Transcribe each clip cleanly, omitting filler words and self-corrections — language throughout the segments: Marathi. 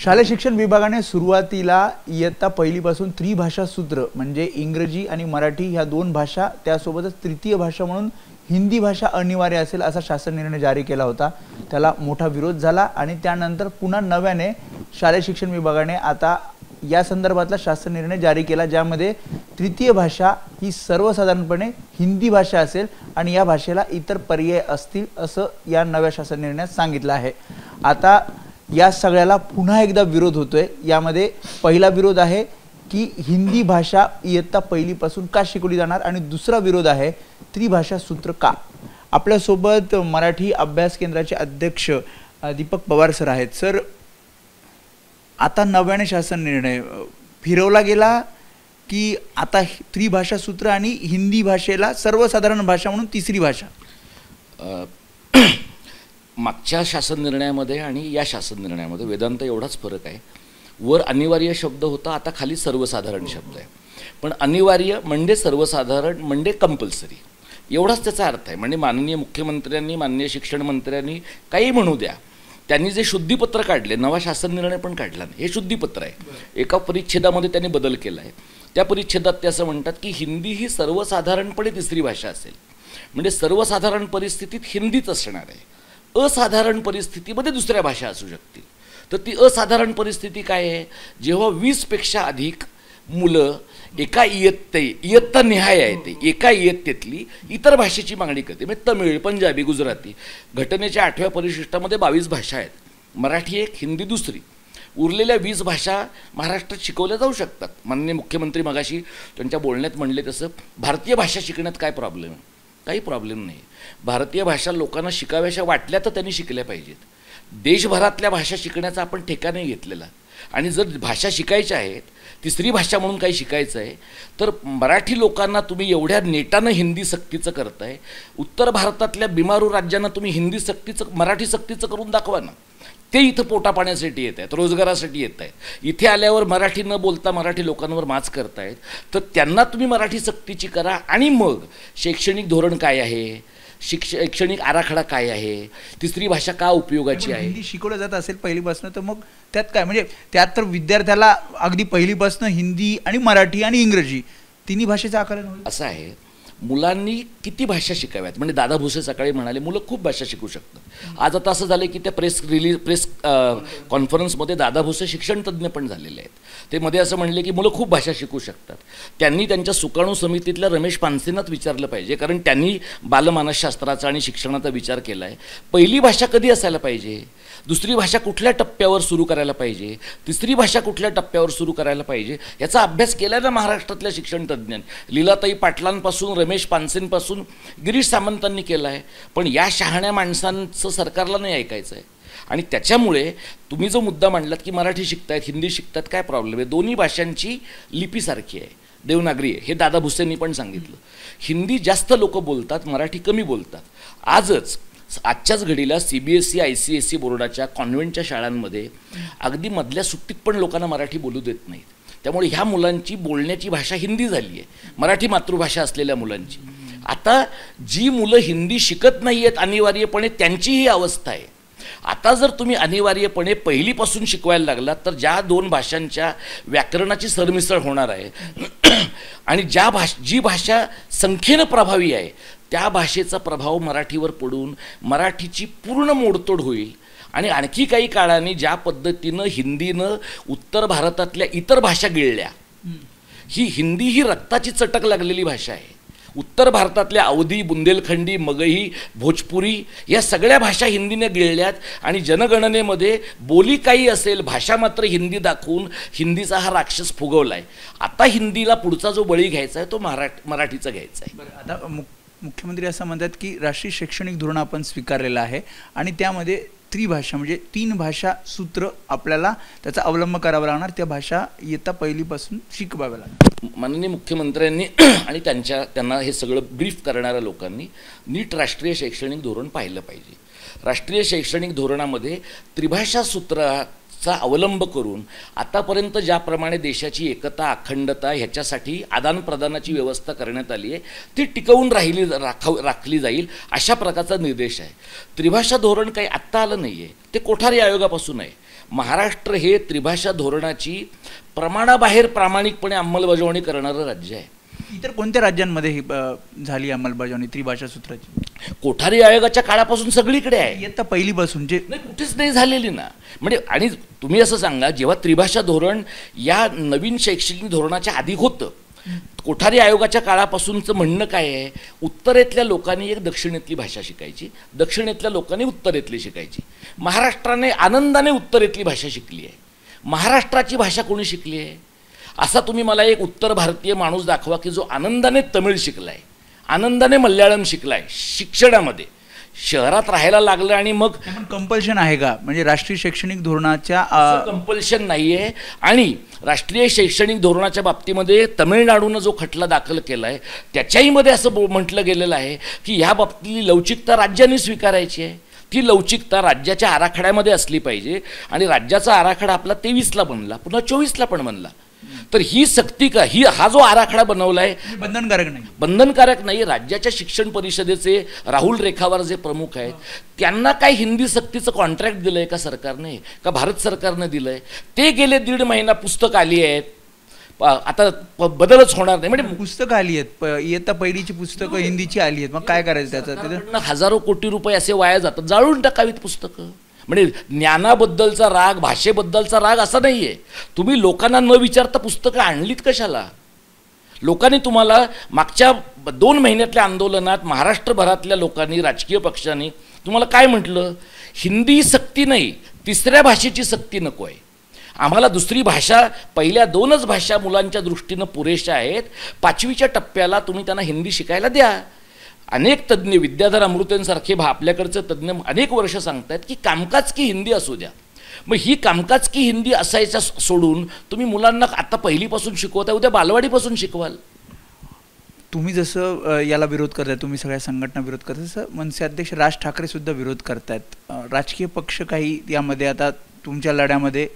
शालेय शिक्षण विभागाने सुरुवातीला इयत्ता पहिलीपासून त्रिभाषा सूत्र म्हणजे इंग्रजी आणि मराठी ह्या दोन भाषा त्यासोबतच तृतीय भाषा म्हणून हिंदी भाषा अनिवार्य असेल असा शासन निर्णय जारी केला होता। त्याला मोठा विरोध झाला आणि त्यानंतर पुन्हा नव्याने शालेय शिक्षण विभागाने आता या संदर्भातला शासन निर्णय जारी केला, ज्यामध्ये तृतीय भाषा ही सर्वसाधारणपणे हिंदी भाषा असेल आणि या भाषेला इतर पर्याय असतील असं या नव्या शासन निर्णयात सांगितलं आहे। आता या सगळ्याला पुन्हा एकदा विरोध होतोय। यामध्ये पहिला विरोध आहे की हिंदी भाषा इयत्ता पहिलीपासून का शिकवली जाणार आणि दुसरा विरोध आहे त्रिभाषा सूत्र का। आपल्या सोबत मराठी अभ्यास केंद्राचे अध्यक्ष दीपक पवार सर आहेत। सर, आता नव्याने शासन निर्णय फिरवला गेला की आता त्रिभाषा सूत्र आणि हिंदी भाषेला सर्वसाधारण भाषा म्हणून तिसरी भाषा? मागच्या शासन निर्णयामध्ये आणि या शासन निर्णयामध्ये वेदांत एवढाच फरक आहे। वर अनिवार्य शब्द होता, आता खाली सर्वसाधारण शब्द आहे। पण अनिवार्य म्हणजे सर्वसाधारण म्हणजे कंपल्सरी, एवढाच त्याचा अर्थ आहे। म्हणजे माननीय मुख्यमंत्र्यांनी, माननीय शिक्षण मंत्र्यांनी काही म्हणू द्या, त्यांनी जे शुद्धीपत्र काढले, नवा शासन निर्णय पण काढला नाही, हे शुद्धीपत्र आहे। एका परिच्छेदामध्ये त्यांनी बदल केला आहे। त्या परिच्छेदात ते असं म्हणतात की हिंदी ही सर्वसाधारणपणे तिसरी भाषा असेल, म्हणजे सर्वसाधारण परिस्थितीत हिंदीच असणार आहे, असाधारण परिस्थितीमध्ये दुसऱ्या भाषा असू शकतील। तर ती असाधारण परिस्थिती काय आहे? जेव्हा 20 पेक्षा अधिक मुलं एका इयत्ता निहाय आहे, ते एका इयत्तेतली इतर भाषेची मागणी करते, म्हणजे तमिळ, पंजाबी, गुजराती। घटनेच्या 8व्या परिशिष्टामध्ये 22 भाषा आहेत, मराठी एक, हिंदी दुसरी। उरलेल्या 20 भाषा महाराष्ट्रात शिकवल्या जाऊ शकतात। माननीय मुख्यमंत्री मगाशी त्यांच्या बोलण्यात म्हणले तसं भारतीय भाषा शिकण्यात काय प्रॉब्लेम आहे? काही प्रॉब्लेम नाही। भारतीय भाषा लोकांना शिकाव्याशा वाटल्या तर त्यांनी शिकल्या पाहिजेत। देशभरातल्या भाषा शिकण्याचा आपण ठेका नाही घेतलेला। आणि जर भाषा शिकायच्या आहेत, तिसरी भाषा म्हणून काही शिकायचं आहे, तर मराठी लोकांना तुम्ही एवढ्या नेटानं हिंदी सक्तीचं करताय। उत्तर भारतातल्या बिमारू राज्यांना तुम्ही हिंदी सक्तीचं, मराठी सक्तीचं करून दाखवा ना। ते इथं पोटा पाण्यासाठी येत आहेत, रोजगारासाठी येत आहेत। इथे आल्यावर मराठी न बोलता मराठी लोकांवर माच करतायत, तर त्यांना तुम्ही मराठी सक्तीची करा। आणि मग शैक्षणिक धोरण काय आहे, शैक्षणिक आराखडा काय आहे, तिसरी भाषा का उपयोगाची आहे? हिंदी शिकवलं जात असेल पहिलीपासून, तर मग त्यात काय, म्हणजे त्यात तर विद्यार्थ्याला अगदी पहिलीपासून हिंदी आणि मराठी आणि इंग्रजी तिन्ही भाषेचं आकलन होईल असं आहे। मुलांनी किती भाषा शिकाव्यात? म्हणजे दादा भुसे सकाळी म्हणाले मुलं खूप भाषा शिकू शकतात। आज आता असं झालं की त्या प्रेस कॉन्फरन्समध्ये दादा भुसे शिक्षणतज्ज्ञ पण झालेले आहेत। ते मध्ये असं म्हणले की मुलं खूप भाषा शिकू शकतात। त्यांनी त्यांच्या सुकाणू समितीतल्या रमेश पानसेंनाच विचारलं पाहिजे, कारण त्यांनी बालमानसशास्त्राचा आणि शिक्षणाचा विचार केला आहे। पहिली भाषा कधी असायला पाहिजे, दुसरी भाषा कुठल्या टप्प्यावर सुरू करायला पाहिजे, तिसरी भाषा कुठल्या टप्प्यावर सुरू करायला पाहिजे, याचा अभ्यास केला ना महाराष्ट्रातल्या शिक्षणतज्ज्ञांनी। लीलाताई पाटलांपासून, रमेश पानसेंपासून गिरीश सामंतांनी केला आहे। पण या शहाण्या माणसांचं सरकारला नाही ऐकायचं आहे। आणि त्याच्यामुळे तुम्ही जो मुद्दा मांडलात की मराठी शिकतायत, हिंदी शिकतात, काय प्रॉब्लेम आहे? दोन्ही भाषांची लिपी सारखी आहे, देवनागरी आहे, हे दादा भुसेंनी पण सांगितलं। हिंदी जास्त लोक बोलतात, मराठी कमी बोलतात। आजच्याच घडीला CBSE ICSE बोर्डाच्या कॉन्व्हेंटच्या शाळांमध्ये अगदी मधल्या सुट्टीत पण लोकांना मराठी बोलू देत नाहीत। त्यामुळे ह्या मुलांची बोलण्याची भाषा हिंदी झाली आहे, मराठी मातृभाषा असलेल्या मुलांची। आता जी मुलं हिंदी शिकत नाही आहेत अनिवार्यपणे, त्यांची ही अवस्था आहे। आता जर तुम्ही अनिवार्यपणे पहिलीपासून शिकवायला लागलात, तर ज्या दोन भाषांच्या व्याकरणाची सरमिसळ होणार आहे आणि जी भाषा संख्येनं प्रभावी आहे त्या भाषेचा प्रभाव मराठीवर पडून मराठीची पूर्ण मोडतोड होईल। आणि आणखी काही काळाने ज्या पद्धतीनं हिंदीनं उत्तर भारतातल्या इतर भाषा गिळल्या, ही हिंदी ही रक्ताची चटक लागलेली भाषा आहे। उत्तर भारतातल्या अवधी, बुंदेलखंडी, मगही, भोजपुरी या सगळ्या भाषा हिंदीने गिळल्यात आणि जनगणनेमध्ये बोली काही असेल, भाषा मात्र हिंदी दाखवून हिंदीचा हा राक्षस फुगवला आहे। आता हिंदीला पुढचा जो बळी घ्यायचा आहे तो मराठीचा घ्यायचा आहे। आता मुख्यमंत्री असं म्हणतात की राष्ट्रीय शैक्षणिक धोरण आपण स्वीकारलेलं आहे आणि त्यामध्ये त्रिभाषा म्हणजे 3 भाषा सूत्र आपल्याला त्याचा अवलंब करावा लागणार, त्या भाषा इयत्ता पहिलीपासून शिकवाव्या लागणार। माननीय मुख्यमंत्र्यांनी आणि त्यांना हे सगळं ब्रीफ करणाऱ्या लोकांनी नीट राष्ट्रीय शैक्षणिक धोरण पाहिलं पाहिजे। राष्ट्रीय शैक्षणिक धोरणामध्ये त्रिभाषा सूत्राचा अवलंब करून आतापर्यंत ज्याप्रमाणे देशाची एकता, अखंडता ह्याच्यासाठी आदानप्रदानाची व्यवस्था करण्यात आली आहे, ती टिकवून राखली जाईल अशा प्रकारचा निर्देश आहे। त्रिभाषा धोरण काही आत्ता आलं नाही आहे, ते कोठारी आयोगापासून आहे। महाराष्ट्र हे त्रिभाषा धोरणाची प्रमाणाबाहेर प्रामाणिकपणे अंमलबजावणी करणारं राज्य आहे. इतर कोणत्या राज्यांमध्ये ही झाली अंमलबजावणी त्रिभाषा सूत्राची? कोठारी आयोगाच्या काळापासून सगळीकडे आहे. इयत्ता पहिलीपासून जे नाही, कुठेच नाही झालेली ना. म्हणजे आणि तुम्ही असं सांगा, जेव्हा त्रिभाषा धोरण या नवीन शैक्षणिक धोरणाच्या आधी होतं, कोठारी आयोगाच्या काळापासूनचं म्हणणं काय आहे, उत्तरेतल्या लोकांनी एक दक्षिणेतली भाषा शिकायची, दक्षिणेतल्या लोकांनी उत्तरेतली शिकायची. महाराष्ट्राने आनंदाने उत्तरेतली भाषा शिकली आहे. महाराष्ट्राची भाषा कोणी शिकली आहे? असा तुम्ही मला एक उत्तर भारतीय माणूस दाखवा की जो आनंदाने तमिळ शिकलाय, आनंदाने मल्याळम शिकलाय शिक्षणामध्ये, शहरात राहायला लागलं आणि मग कंपल्शन आहे का? म्हणजे राष्ट्रीय शैक्षणिक धोरणाच्या कंपल्शन नाही आहे. आणि राष्ट्रीय शैक्षणिक धोरणाच्या बाबतीमध्ये तमिळनाडूनं जो खटला दाखल केला आहे त्याच्याही मध्ये असं म्हटलं गेलेलं आहे की ह्या बाबतीतली लवचिकता राज्यांनी स्वीकारायची आहे. ती लवचिकता राज्याच्या आराखड्यामध्ये असली पाहिजे. आणि राज्याचा आराखडा आपला 23ला बनला, पुन्हा 24ला पण बनला. तर ही सक्ती का, हा जो आराखडा बनवला आहे बंधनकारक नाही, बंधनकारक नाही. राज्याच्या शिक्षण परिषदेचे राहुल रेखावार जे प्रमुख आहेत त्यांना काय हिंदी सक्तीचं कॉन्ट्रॅक्ट दिलंय का सरकारने, का भारत सरकारने दिलंय? ते गेले 1.5 महिना पुस्तक आली आहेत, आता बदलच होणार नाही. म्हणजे पुस्तकं आली आहेत, इयत्ता पहिलीची पुस्तकं हिंदीची आली आहेत, मग काय करायचं त्याचं? हजारो कोटी रुपये असे वाया जातात, जाळून टाकावीत पुस्तकं. म्हणजे ज्ञानाबद्दलचा राग, भाषेबद्दलचा राग असा नाही आहे. तुम्ही लोकांना न विचारता पुस्तकं आणलीत कशाला? लोकांनी तुम्हाला मागच्या 2 महिन्यातल्या आंदोलनात महाराष्ट्रभरातल्या लोकांनी, राजकीय पक्षांनी तुम्हाला काय म्हटलं? हिंदी सक्ती नाही, 3ऱ्या भाषेची सक्ती नको आहे आम्हाला. दुसरी भाषा, पहिल्या 2च भाषा मुलांच्या दृष्टीनं पुरेशा आहेत. 5वीच्या टप्प्याला तुम्ही त्यांना हिंदी शिकायला द्या. अनेक तज्ज्ञ, विद्याधर अमृतेंसारखे आपल्याकडचे तज्ज्ञ अनेक वर्ष सांगतायत की कामकाज की हिंदी असू द्या. मग ही कामकाज की हिंदी असायच्या सोडून तुम्ही मुलांना आता पहिलीपासून शिकवताय, उद्या बालवाडीपासून शिकवाल. तुम्ही जसं याला विरोध करताय, तुम्ही सगळ्या संघटना विरोध करताय, तसं मनसे अध्यक्ष राज ठाकरे सुद्धा विरोध करतायत. राजकीय पक्ष काही यामध्ये आता तुमच्या लढ्यामध्ये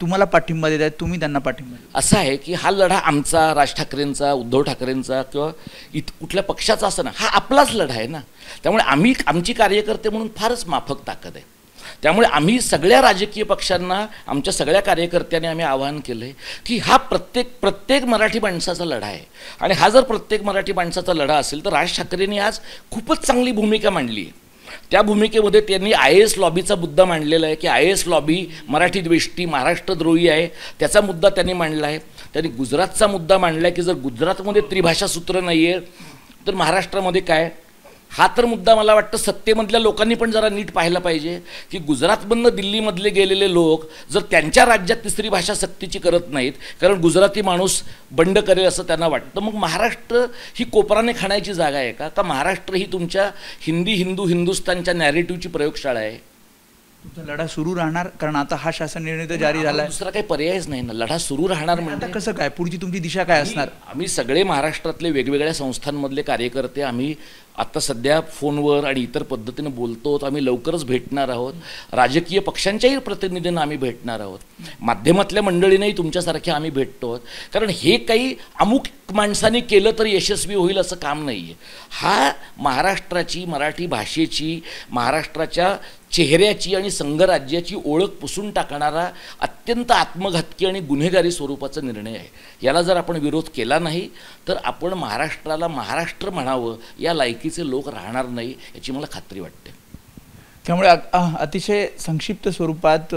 तुम्हाला पाठिंबा देत आहेत, तुम्ही त्यांना पाठिंबा देत. असं आहे की हा लढा आमचा, राज ठाकरेंचा, उद्धव ठाकरेंचा किंवा कुठल्या पक्षाचा असं ना, हा आपलाच लढा आहे ना. त्यामुळे आमची कार्यकर्ते म्हणून फारच माफक ताकद आहे. त्यामुळे आम्ही सगळ्या राजकीय पक्षांना, आमच्या सगळ्या कार्यकर्त्यांनी आम्ही आवाहन केलं आहे की हा प्रत्येक मराठी माणसाचा लढा आहे. आणि हा जर प्रत्येक मराठी माणसाचा लढा असेल तर राज ठाकरेंनी आज खूपच चांगली भूमिका मांडली आहे. त्या भूमिकेमध्ये त्यांनी IAS लॉबीचा मुद्दा मांडलेला आहे की IAS लॉबी मराठी द्वेष्टी, महाराष्ट्रद्रोही आहे, त्याचा मुद्दा त्यांनी मांडला आहे. त्यांनी गुजरातचा मुद्दा मांडला आहे की जर गुजरातमध्ये त्रिभाषा सूत्र नाही आहे तर महाराष्ट्रामध्ये काय? हा तर मुद्दा मला वाटतं सत्तेमधल्या लोकांनी पण जरा नीट पाहायला पाहिजे की गुजरातमधनं दिल्लीमधले गेलेले लोक जर त्यांच्या राज्यात 3री भाषा सक्तीची करत नाहीत कारण गुजराती माणूस बंड करेल असं त्यांना वाटतं, मग महाराष्ट्र ही कोपराने खाण्याची जागा आहे का? का महाराष्ट्र ही तुमच्या हिंदी, हिंदुस्थानच्या नॅरेटिव्हची प्रयोगशाळा आहे? तुमचा लढा सुरू राहणार, कारण आता हा शासन निर्णय तर जारी झाला, दुसरा काही पर्यायच नाही ना. लढा सुरू राहणार. म्हणजे कसं काय पुढची तुमची दिशा काय असणार? आम्ही सगळे महाराष्ट्रातले वेगवेगळ्या संस्थांमधले कार्यकर्ते आम्ही आता सध्या फोनवर आणि इतर पद्धतीने बोलतो. आम्ही लवकरच भेटणार आहोत. राजकीय पक्षांच्याही प्रतिनिधींना आम्ही भेटणार आहोत. माध्यमातल्या मंडळींनाही तुमच्यासारख्या आम्ही भेटतो आहोत. कारण हे काही अमुक माणसाने केलं तर यशस्वी होईल असं काम नाही आहे. हा महाराष्ट्राची, मराठी भाषेची, महाराष्ट्राच्या चेहऱ्याची आणि संघराज्याची ओळख पुसून टाकणारा अत्यंत आत्मघातकी आणि गुन्हेगारी स्वरूपाचा निर्णय आहे. याला जर आपण विरोध केला नाही तर आपण महाराष्ट्राला महाराष्ट्र म्हणावं या लायकीचे लोक राहणार नाही याची मला खात्री वाटते. त्यामुळे अतिशय संक्षिप्त स्वरूपात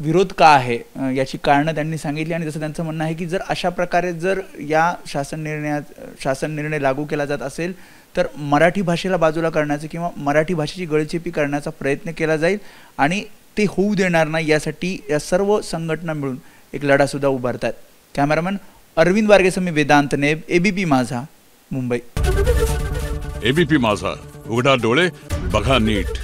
विरोध का आहे याची कारणं त्यांनी सांगितली. आणि जसं त्यांचं म्हणणं आहे की जर अशा प्रकारे जर या शासन निर्णय लागू केला जात असेल तर मराठी भाषेला बाजूला करण्याचं किंवा मराठी भाषेची गळचेपी करण्याचा प्रयत्न केला जाईल आणि ते होऊ देणार नाही. यासाठी या सर्व संघटना मिळून एक लढासुद्धा उभारतात. कॅमेरामॅन अरविंद वारगेसह मी वेदांत नेब, ABP माझा, मुंबई. ABP माझा, उघडा डोळे बघा नीट.